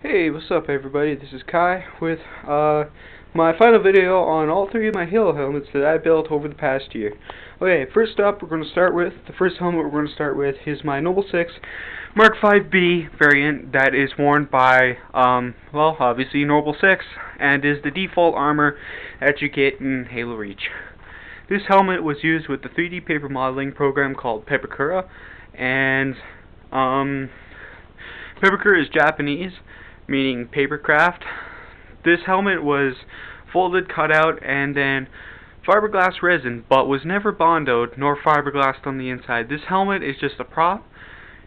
Hey, what's up everybody? This is Kai with my final video on all three of my Halo helmets that I built over the past year. Okay, first up the first helmet we're going to start with is my Noble 6 Mark 5B variant that is worn by, well, obviously Noble 6, and is the default armor that you get in Halo Reach. This helmet was used with the 3D paper modeling program called pepakura, and pepakura is Japanese, meaning papercraft. This helmet was folded, cut out, and then fiberglass resin, but was never bondoed nor fiberglassed on the inside. This helmet is just a prop,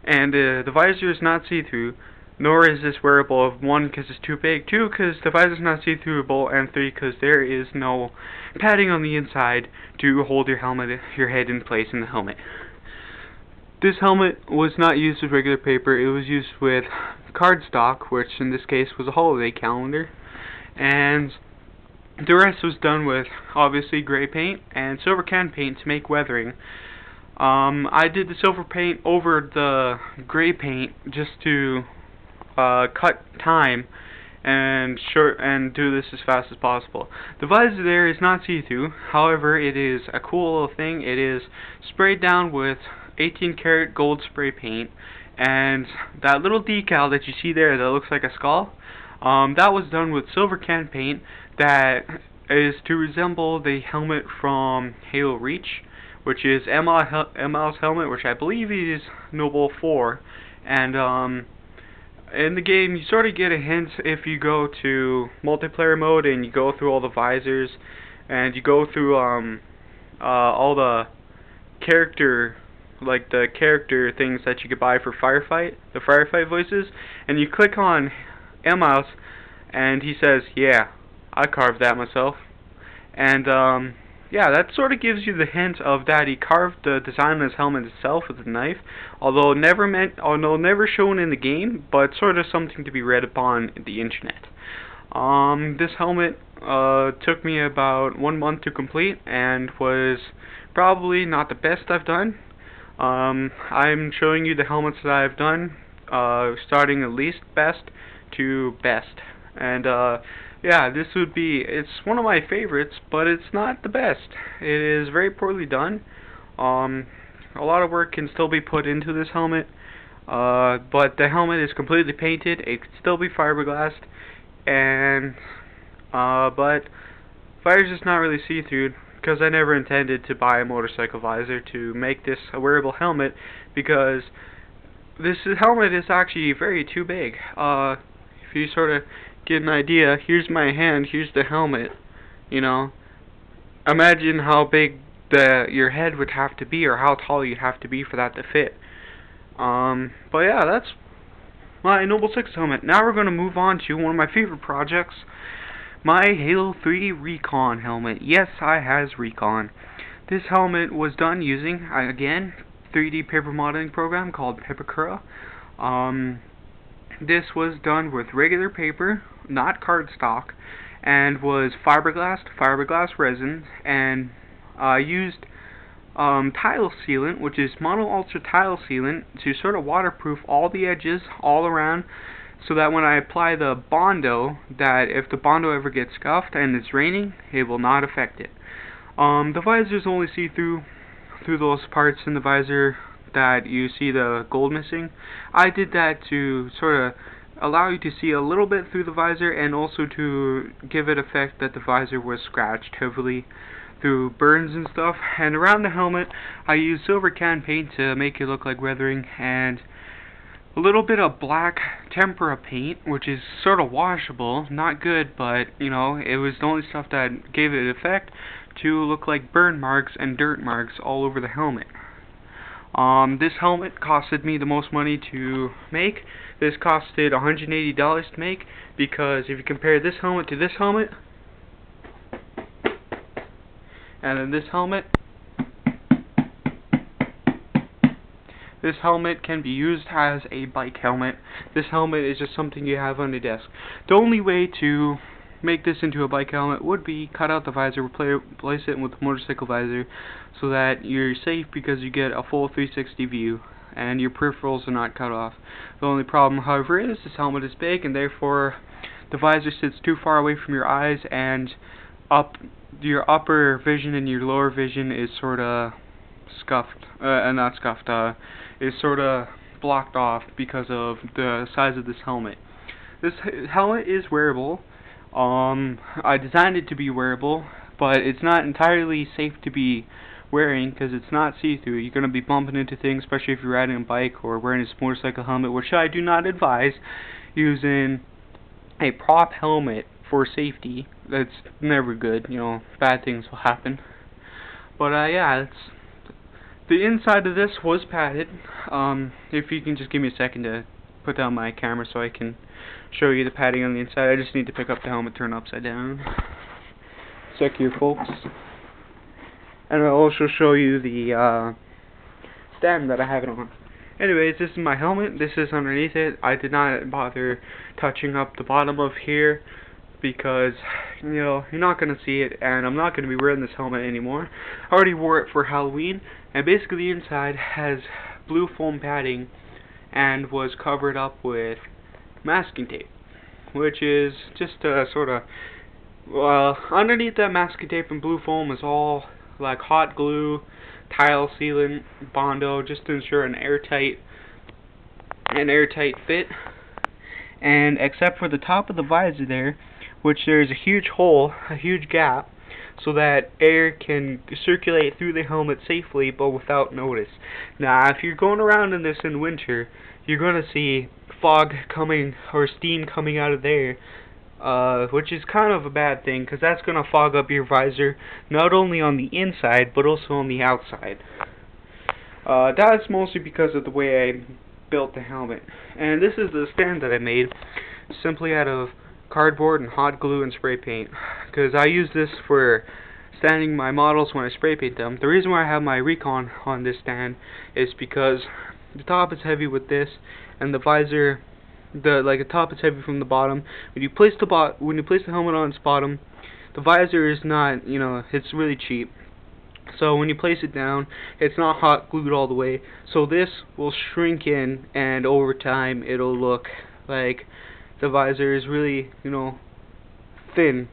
and the visor is not see-through, nor is this wearable, one, because it's too big, two, because the visor is not see-throughable, and three, because there is no padding on the inside to hold your head in place in the helmet. This helmet was not used with regular paper. It was used with cardstock, which in this case was a holiday calendar, and the rest was done with obviously gray paint and silver can paint to make weathering. I did the silver paint over the gray paint just to cut time and do this as fast as possible. The visor there is not see-through, however it is a cool little thing. It is sprayed down with 18 karat gold spray paint, and that little decal that you see there that looks like a skull, that was done with silver can paint that is to resemble the helmet from Halo Reach, which is ML's helmet, which I believe is Noble 4, and in the game you sort of get a hint if you go to multiplayer mode and you go through all the visors and you go through all the character things that you could buy for the firefight voices, and you click on ML's and he says, yeah, I carved that myself. And yeah, that sort of gives you the hint of that he carved the design of his helmet itself with a knife, although never shown in the game, but sort of something to be read upon the internet. This helmet took me about 1 month to complete and was probably not the best I've done. I'm showing you the helmets that I've done, starting at least best to best. And yeah, it's one of my favorites, but it's not the best. It is very poorly done. A lot of work can still be put into this helmet, but the helmet is completely painted. It can still be fiberglassed, and but fire's just not really see-through, because I never intended to buy a motorcycle visor to make this a wearable helmet, because this helmet is actually too big. If you sort of get an idea, here's my hand, here's the helmet, you know. Imagine how big your head would have to be, or how tall you'd have to be for that to fit. But yeah, that's my Noble 6 helmet. Now we're going to move on to one of my favorite projects, my Halo 3 Recon helmet. Yes, I has Recon. This helmet was done using, again, 3D paper modeling program called pepakura. This was done with regular paper, not cardstock, and was fiberglass resin, and used tile sealant, which is mono ultra tile sealant, to sort of waterproof all the edges all around, so that when I apply the bondo, that if the bondo ever gets scuffed and it's raining, it will not affect it. The visors only see through those parts in the visor that you see the gold missing. I did that to sort of allow you to see a little bit through the visor, and also to give it effect that the visor was scratched heavily through burns and stuff. And around the helmet I used silver can paint to make it look like weathering, and a little bit of black tempera paint, which is sort of washable, not good, but you know, it was the only stuff that gave it effect to look like burn marks and dirt marks all over the helmet. This helmet costed me the most money to make. This costed $180 to make, because if you compare this helmet to this helmet, and then this helmet can be used as a bike helmet. This helmet is just something you have on your desk. The only way to make this into a bike helmet would be cut out the visor, replace it with a motorcycle visor, so that you're safe, because you get a full 360 view. and your peripherals are not cut off. The only problem, however, is this helmet is big, and therefore the visor sits too far away from your eyes, and your upper vision and your lower vision is sort of is sort of blocked off because of the size of this helmet. This helmet is wearable. I designed it to be wearable, but it's not entirely safe to be wearing because it's not see-through. You're going to be bumping into things, especially if you're riding a bike or wearing a motorcycle helmet, which I do not advise using a prop helmet for safety. That's never good. You know, bad things will happen. But yeah, the inside of this was padded. If you can just give me a second to put down my camera so I can show you the padding on the inside. I just need to pick up the helmet, turn it upside down. Check here, folks. And I'll also show you the stand that I have it on. Anyways, this is my helmet. This is underneath it. I did not bother touching up the bottom of here because, you know, you're not going to see it, and I'm not going to be wearing this helmet anymore. I already wore it for Halloween, and basically the inside has blue foam padding and was covered up with masking tape, which is just a sort of, well, underneath that masking tape and blue foam is all like hot glue, tile sealant, Bondo, just to ensure an airtight fit. And except for the top of the visor there, which there's a huge hole, a huge gap, so that air can circulate through the helmet safely but without notice. Now, if you're going around in this in winter, you're going to see fog coming or steam coming out of there, which is kind of a bad thing because that's going to fog up your visor not only on the inside but also on the outside. That's mostly because of the way I built the helmet. And this is the stand that I made simply out of cardboard and hot glue and spray paint, because I use this for standing my models when I spray paint them. The reason why I have my Recon on this stand is because the top is heavy with this, and the visor, the top is heavy from the bottom. When you place the helmet on its bottom, the visor is not, you know, it's really cheap. So when you place it down, it's not hot glued all the way. So this will shrink in, and over time it'll look like the visor is really, you know, thin,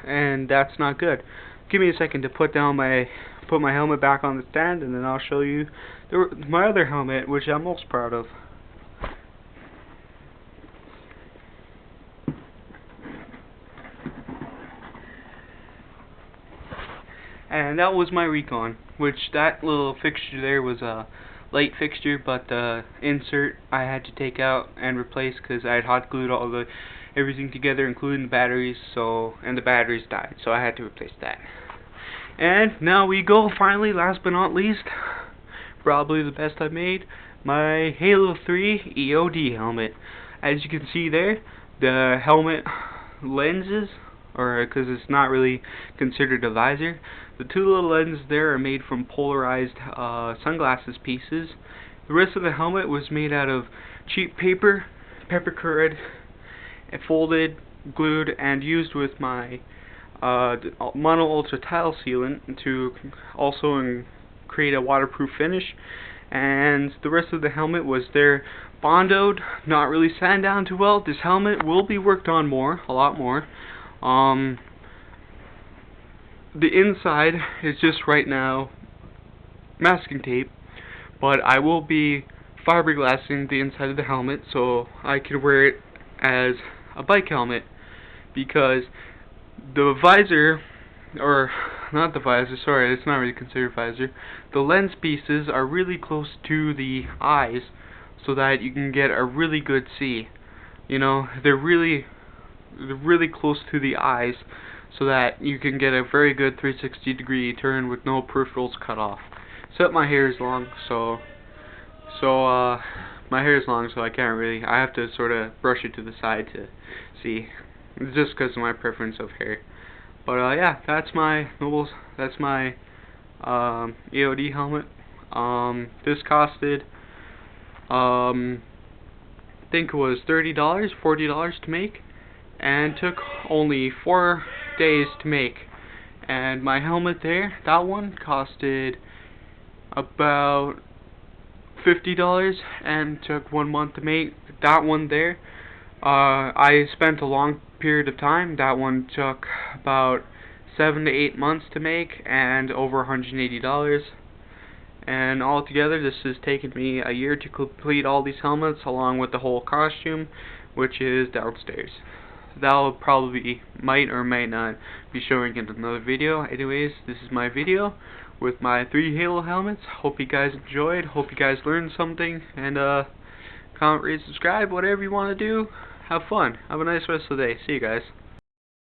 and that's not good. Give me a second to put my helmet back on the stand, and then I'll show you my other helmet, which I'm most proud of. And that was my Recon, which that little fixture there was a light fixture, but the insert I had to take out and replace because I had hot glued everything together, including the batteries, and the batteries died, so I had to replace that. And now we go, finally, last but not least, probably the best I've made, my Halo 3 EOD helmet. As you can see there, the helmet lenses, or because it's not really considered a visor, the two little lenses there are made from polarized sunglasses pieces. The rest of the helmet was made out of cheap paper, pepakura, folded, glued, and used with my mono ultra tile sealant to also create a waterproof finish. And the rest of the helmet was there bondoed, not really sand down too well. This helmet will be worked on a lot more. The inside is just right now masking tape, but I will be fiberglassing the inside of the helmet so I can wear it as a bike helmet, because the visor, or not the visor, sorry, it's not really considered visor, the lens pieces are really close to the eyes so that you can get a really good see. You know, they're really close to the eyes so that you can get a very good 360-degree turn with no peripherals cut off. Except my hair is long, so my hair is long, so I can't really, I have to sort of brush it to the side to see. It's just because of my preference of hair. But yeah, that's my EOD helmet. This costed I think it was $30, $40 to make, and took only 4 days to make. And my helmet there, that one costed about $50 and took 1 month to make. That one there, I spent a long period of time. That one took about 7 to 8 months to make and over $180. And altogether this has taken me a year to complete all these helmets along with the whole costume, which is downstairs. That'll probably might or might not be showing in another video. Anyways, this is my video with my 3 Halo helmets. Hope you guys enjoyed, hope you guys learned something, and comment, rate, subscribe, whatever you want to do. Have fun. Have a nice rest of the day. See you guys.